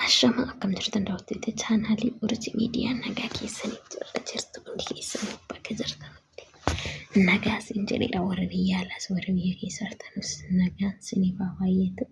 Ashama akkam jirtan daawwattoota chaanaalii Urjii Miidiyaa nagaa keessanii jirtu hundi keessanii bakka jirtanitti nagaa isin jedhedha. Warra biyya alaas warra biyya keessa jirtanis nagaan isiniif haa baay'atu.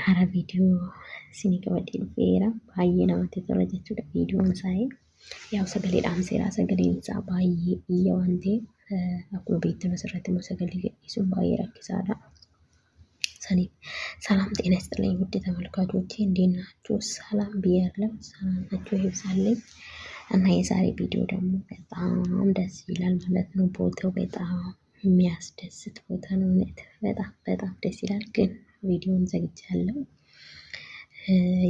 Hara viidiyoo isinii qabadhee dhufeera. Baay'ee namatti tola jechuudha viidiyoon isaa. Yaa sagaleedhaan seeraa sagaleen isaa baay'ee iyya waan ta'eef akkuma beektan asirratti immoo sagalee gadhiisuun baay'ee rakkisaadha. ሰላም ጤና ይስጥልኝ ውድ ተመልካቾቼ እንዴት ናችሁ? ሰላም ብያለሁ። ሰላም ናችሁ ይብዛልኝ። እና የዛሬ ቪዲዮ ደግሞ በጣም ደስ ይላል ማለት ነው። ቦታው በጣም የሚያስደስት ቦታ ነው። በጣም ደስ ይላል። ግን ቪዲዮውን ዘግቻለሁ።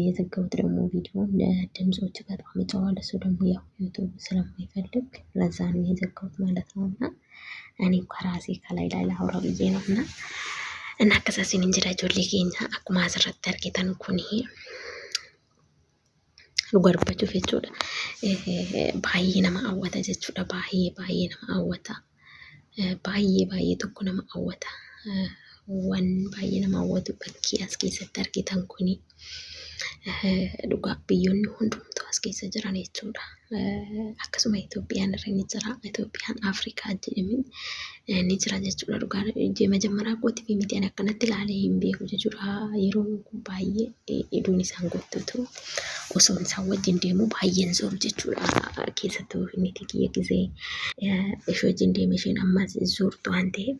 የዘጋሁት ደግሞ ቪዲዮውን ድምጾች በጣም ይጫዋል። እሱ ደግሞ ያው ዩቲዩብ ስለማይፈልግ ለዛ ነው የዘጋሁት ማለት ነውና እኔ ከራሴ ከላይ ላውራ ብዬ ነውና እና ከሳሲን እንጀራ ጆሌ keenya akkuma asirratti argitan kun dhugarbachuuf jechuudha. Baay'ee nama hawwata jechuudha. Baay'ee nama hawwata. Baay'ee tokko nama hawwata. Waan baay'ee nama hawwatu bakki as keessatti argitan kun dhugaa biyyoonni hundumtuu as keessa jiran jechuudha. Akkasuma Itoophiyaan irra ni jira. Itoophiyaan Afrikaa jedhamin ni jira jechuudha. Dhugaa majammaraa kooti fi miidiyaan akkanatti ilaalee hin beeku jechuudha. Yeroo baay'ee iduun isaan gottutu osoo isaan wajjin deemu baay'een sooru jechuudha. Keessattuu inni kiyya gisee ishee wajjin deeme isheen ammas soortu waan ta'eef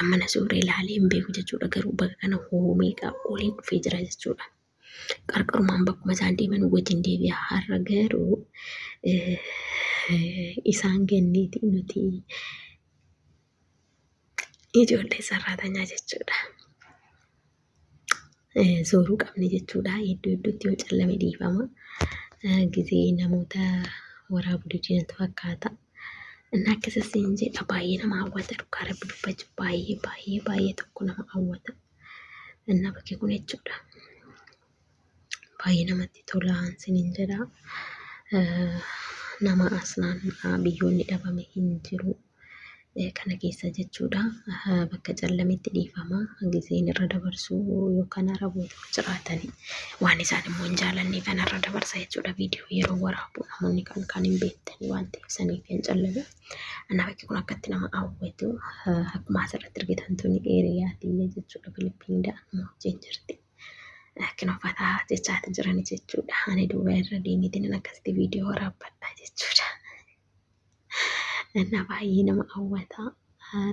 ammana suuree ilaalee hin beeku jechuudha. Garuu bakka kana hoomeeqaa oliin dhufee jira jechuudha. Qarqarumaan bakkuma isaan deeman wajjin deebi'a. Har'a garuu isaan ganneeti nuti ijoollee sararatanyaa jechuudha. Sooruu qabne jechuudha. Iddoo iddootti yoo callame dhiifama. Gisee namoota waraabuu didiinatu fakkaata. Inni akkasas hin jedha baay'ee nama hawwata. Dhugaa rabbi dubbachuuf baay'ee tokko nama hawwata. Inni bakki kun jechuudha. Baay'ee namatti tolaan sinin jedha. Nama asnaan biyyoonni dhabame hin jiru kana keessa jechuudha. Bakka callametti dhiifama. Giseen irra dabarsuu yookaan araboota jiraatanii waan isaan immoo hin jaallanne kan irra dabarsa jechuudha. Viidiyoo yeroo waraabuu namoonni kan hin beektanii waan ta'eef saniif hin callame. Ana bakki kun akkatti nama hawwatu. Akkuma asirratti argitan tuni eeriyaatii jechuudha. Filiippiinidhaan wajjin jirti. Kan uffata jechaati jiran jechuudha. Ani duuba irra deemeetiin akkasitti viidiyoo waraabbadha jechuudha. Inni baay'ee nama hawwata.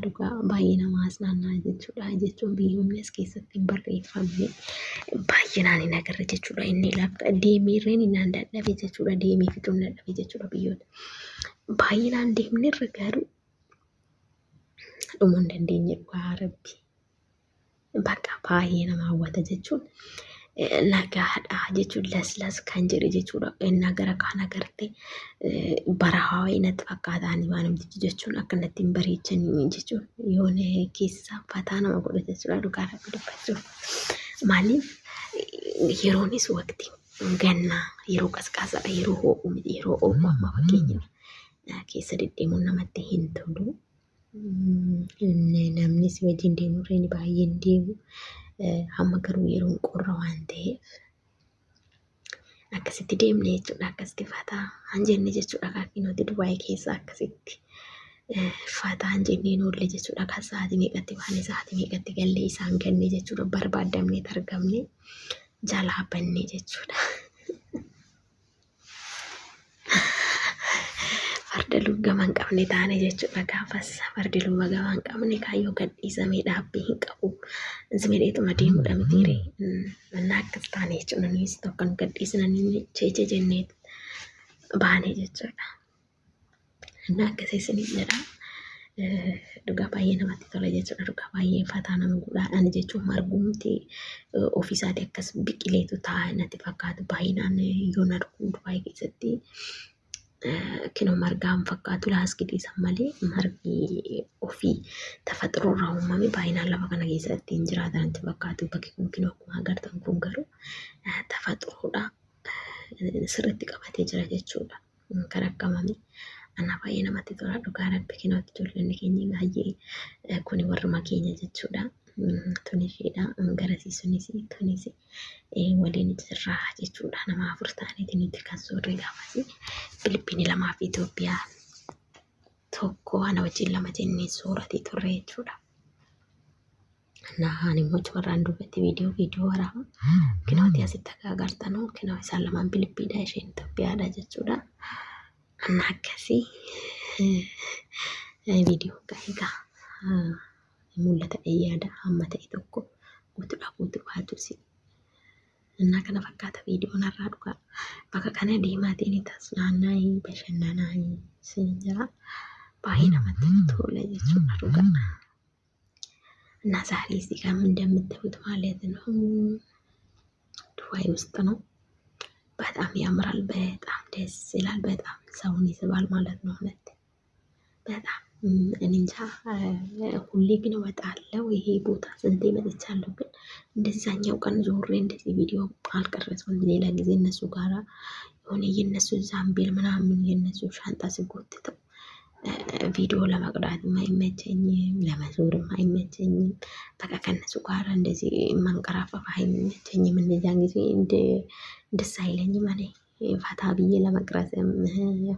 Dhugaa baay'ee nama asnaannaa jechuudha. Jechuun biyyoonni as keessatti hin barreeffamne baay'inaan hin agarre jechuudha. Inni lakka deemeerreen hin dadhabe jechuudha. Deemee fixuun dadhabe jechuudha biyyoota. Baay'inaan deemnerra garuu dhumuu hin dandeenye dhugaa rabbi. Bakka baay'ee nama hawwata jechuun nagaadha jechuun laslas kan jedhe jechuudha. Inni gara kaan agarte barahaa inatti fakkaataanii waan namtichi jechuun akkanatti hin bareechanii jechuun yoon keessa fataa nama godha jechuudha. Dhugaa rabbi dubbachuuf maaliif yeroonis waqtii gannaa yeroo qasqaasadha yeroo ho'u miti yeroo ho'u amma fakkeenyaaf keessa deddeemuun namatti hin tolu. Namni si wajjin deemu reeni baay'een deemu hamma garuu yeroo qorra waan ta'eef akkasitti deemne jechuudha. Akkasitti fataa hanjenne jechuudha. Kaakinooti Dubaayii keessa akkasitti fataa hanjenneen oolle jechuudha. Kan sa'aatii meeqatti baane sa'aatii meeqatti gallee isaan ganne jechuudha. Barbaadamnee argamne jalaa banne jechuudha. Farda lugaman qabne taane jechuudha. Gaafas fardi lugaman qabne kaayyoo gadhiisamee dhaabbii hin qabu. Zimeedheetuma deemuudha mitiire. Manna akkas taane jechuudha. Nuyi tokkoon gadhiisnanii cheeche jennee baane jechuudha. Inni akkasii isinii jedha. Dhugaa baay'ee namatti tola jechuudha. Dhugaa baay'ee fataa nama godhaadhaan jechuun margumti ofiisaatii akkas biqileetu taa'aa natti fakkaatu. Baay'inaan yoon argu Dubaayii keessatti kino margaan fakkaatu laaskitiisan malee margi ofii tafaxiroo irraa uumame baay'inaan lafa kana keessatti hin jiraatan natti fakkaatu. Bakki kun kino akkuma agartan kun garuu tafaxiroodha. Sirriitti qabatee jira jechuudha. Kan akkamame ana baay'ee namatti tola. Dhugaa rabbi kinootti ijoolleen keenya baay'ee kuni warruma keenya jechuudha. Tunishiidha garasiisuunis Tunis waliin jirraa jechuudha nama afur ta'aniitiin nuti kan suurri gaafasi Filipiinii lamaa fi Itoophiyaa tokko ana wajjin lama jennee suuraatii turre jechuudha. Naani immoo warraan dubbatti viidiyoo waraaba kinooti asitti agartanuu kinoo isaan lamaan Filipiidha isheen Itoophiyaadha jechuudha. Anna akkasii viidiyoo ga'igaa mul'ata yaada amma ta'e tokko guutuu baatusi. Anna kana fakkaata viidiyoon irraa dhugaa bakka kana deemaatiin taas naannaa bashannanaa sinjira baay'ee namatti tola jechuudha dhugaa. እና ዛሬ እዚህ ጋር እንደምታዩት ማለት ነው ዱባይ ውስጥ ነው። በጣም ያምራል፣ በጣም ደስ ይላል፣ በጣም ሰውን ይስባል ማለት ነው። በጣም እኔ እንጃ ሁሌ ግን እወጣለሁ ይሄ ቦታ ስንቴ መጥቻለሁ፣ ግን እንደዛኛው ቀን ዞሬ እንደዚህ ቪዲዮ አልቀረጽኩም። ሌላ ጊዜ እነሱ ጋራ የሆነ የነሱ ዛምቤል ምናምን የነሱ ሻንጣ ሲጎትተው ቪዲዮ ለመቅዳት አይመቸኝም፣ ለመዞርም አይመቸኝም። በቃ ከነሱ ጋር እንደዚህ መንቀራፈፍ አይመቸኝም። እንደዛን ጊዜ ደስ አይለኝም። እኔ ፈታ ብዬ ለመቅረጽም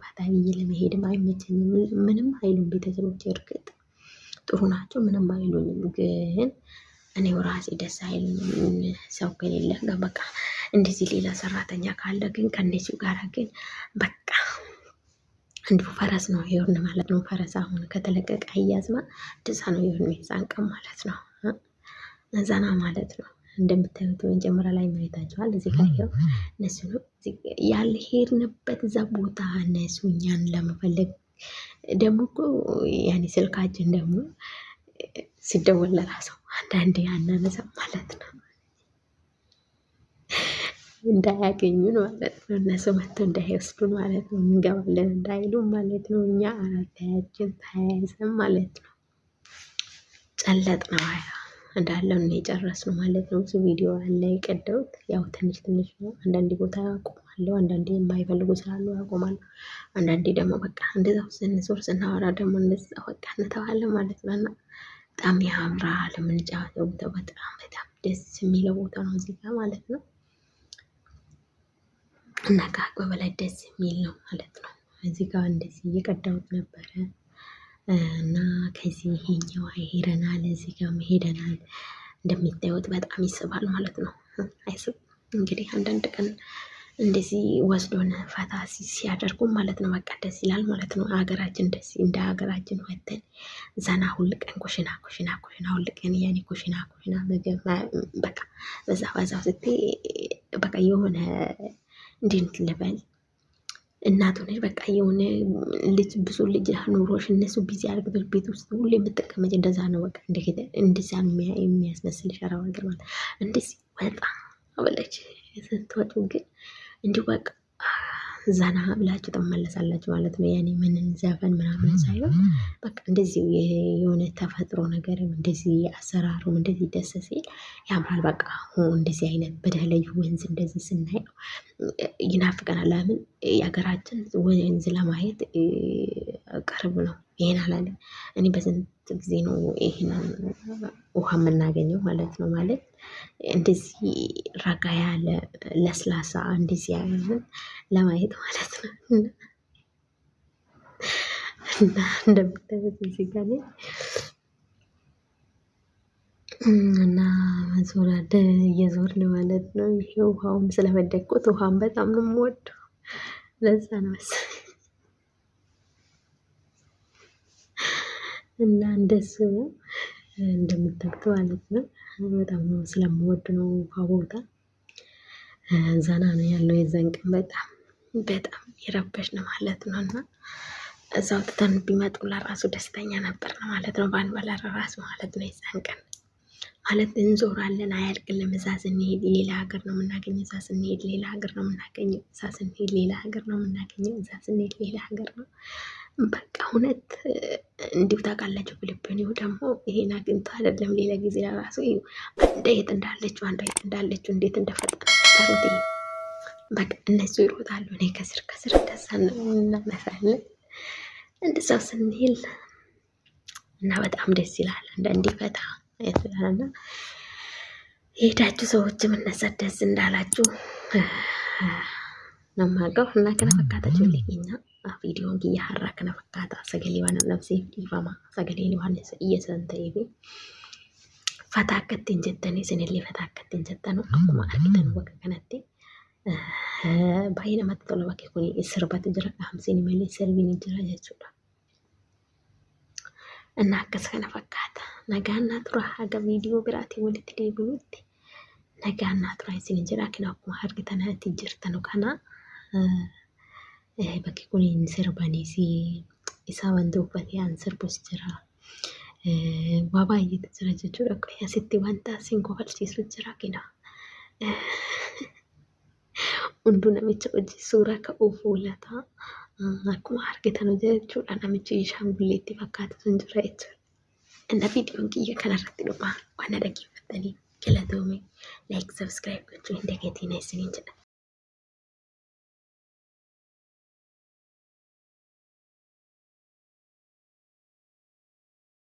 ፈታ ብዬ ለመሄድም አይመቸኝም። ምንም አይሉም ቤተሰቦቼ፣ እርግጥ ጥሩ ናቸው፣ ምንም አይሉኝም። ግን እኔው ራሴ ደስ አይለኝም ሰው ከሌለ በቃ እንደዚህ ሌላ ሰራተኛ ካለ ግን ከነሱ ጋር ግን በቃ እንዱ ፈረስ ነው ይሁን ማለት ነው። ፈረስ አሁን ከተለቀቀ አያዝማ ደዛ ነው ይሁን የሚዛንቀም ማለት ነው። ነዛና ማለት ነው። እንደምታዩት ወንጀምራ ላይ ማየታችኋል። እዚህ ጋር ይሄው እነሱ ነው ያለ ሄድንበት እዛ ቦታ እነሱኛን ለመፈለግ ደግሞ እኮ ያኔ ስልካችን ደግሞ ሲደወል ለራሱ አንዳንዴ አናነሳ ማለት ነው። እንዳያገኙን ማለት ነው። እነሱ መጥተው እንዳይወስዱን ማለት ነው። እንገባለን እንዳይሉ ማለት ነው። እኛ አራታያችን ተያይዘን ማለት ነው። ጨለጥ ነው እንዳለው ነው የጨረስነው ማለት ነው። ብዙ ቪዲዮ አለ የቀደውት ያው ትንሽ ነው። አንዳንዴ ቦታ ያቆማለሁ፣ አንዳንዴ የማይፈልጉ ስላሉ ያቆማለሁ። አንዳንዴ ደግሞ በቃ እንደዛው ስንዞር ስናወራ ደግሞ እንደዛው በቃ እንተዋለን ማለት ነው። እና በጣም ያምራል። የምንጫወተው ቦታ በጣም ደስ የሚለው ቦታ ነው እዚህ ጋር ማለት ነው። እና ከአቅም በላይ ደስ የሚል ነው ማለት ነው። እዚህ ጋር እንደዚህ እየቀዳሁት ነበረ እና ከዚህ ይሄኛው ሄደናል፣ እዚህ ጋር ሄደናል። እንደምታዩት በጣም ይስባል ማለት ነው። አይስብ እንግዲህ አንዳንድ ቀን እንደዚህ ወስዶን ፈታ ሲያደርጉ ማለት ነው። በቃ ደስ ይላል ማለት ነው። ሀገራችን ደስ እንደ ሀገራችን ወተን ዘና ሁሉ ቀን ኩሽና ሁሉ ቀን ያኔ ኩሽና ምግብ በቃ በዛው ስትይ በቃ የሆነ እንዴት ልበል እናቱ ነሽ በቃ የሆነ ልጅ ብዙ ልጅ ኑሮሽ እነሱ ቢዚ አድርገሽ ቤት ውስጥ ሁሉ የምትቀመጭ እንደዛ ነው። በቃ እንደዛ ነው የሚያስመስልሽ አራው ነገር ማለት እንደዚህ ወጣ አበለች ስትወጡ ግን እንዲሁ በቃ ዘና ብላችሁ ተመለሳላችሁ ማለት ነው። ያኔ ምንን ዘፈን ምናምን ሳይሆን በቃ እንደዚህ የሆነ ተፈጥሮ ነገር እንደዚህ አሰራሩ እንደዚህ ደስ ሲል ያምራል። በቃ እንደዚህ አይነት በደለዩ ወንዝ እንደዚህ ስናይ ነው ይናፍቀናል። ለምን የሀገራችን ወንዝ ለማየት ቅርብ ነው። ይሄን አላለ እኔ በስንት ጊዜ ነው ይሄን ውሃ የምናገኘው ማለት ነው። ማለት እንደዚህ ረጋ ያለ ለስላሳ እንደዚህ ያለ ለማየት ማለት ነው። እና እንደምታዩት እዚህ ጋር ነው እና ዞራደ እየዞርን ማለት ነው። ይሄ ውሃውን ስለመደቅኩት ውሃን በጣም ነው የምወደው፣ ለዛ ነው መሰለኝ። እና እንደሱ እንደምታዩት ማለት ነው። በጣም ነው ስለምወድ ነው ውሃ ቦታ ዘና ነው ያለው። የዛን ቀን በጣም ይረበሽ ነው ማለት ነው። እና እዛው ተተን ቢመጡ ለራሱ ደስተኛ ነበር ነው ማለት ነው። ባንበላ ራሱ ማለት ነው። የዛን ቀን ማለት እንዞራለን አያልቅልም። እዛ ስንሄድ ሌላ ሀገር ነው የምናገኘው፣ እዛ ስንሄድ ሌላ ሀገር ነው የምናገኘው፣ እዛ ስንሄድ ሌላ ሀገር ነው የምናገኘው፣ እዛ ስንሄድ ሌላ ሀገር ነው። በቃ እውነት እንዲሁ ታውቃላችሁ። ፊሊፒኒው ደግሞ ይሄን አግኝቶ አይደለም ሌላ ጊዜ ለራሱ አንድ የት እንዳለችው እንዴት እንደፈጠሩት በቃ እነሱ ይሮጣሉ፣ እኔ ከስር እንደዛ እናነሳለን እንደዛው ስንሄድ እና በጣም ደስ ይላል። አንዳንዴ ፈታ jechuudha. ሄዳችሁ ሰዎች መነሳት ደስ እንዳላችሁ ነማቀው እና kana fakkaata ijoollee keenya viidiyoon kiyya har'aa kana fakkaata sagalee waan labseef dhiifama sagaleen waan iyyasan ta'eef fataa akkattiin jettanii isinillee fataa akkattiin jettanu akkuma argitan bakka kanatti baay'ee namatti tola bakki kun sirbatu jira qaamsiin malee sirbiin jira jechuudha. እና akkas kana fakkaata nagaannaa tura haga viidiyoo biraatiin walitti deebinutti nagaannaa tura isin jira kina akkuma argitan ati jirtan kana bakki kun sirbaniis isa wanti uffatee aan sirbus jira waa baay'eetu jira jechuudha asitti wanta isin kofalchiisu jira kina hunduu namicha hojii suuraa ka'uu fuulata akkuma argitan jechuudha namichi shaangulleetti fakkaatu sun jira jechuudha. Inna viidiyoon kiyya kanarratti dhuma waan dhaggeeffatanii galatoomee like subscribe gochuu hin dagatiin isiniin jedha.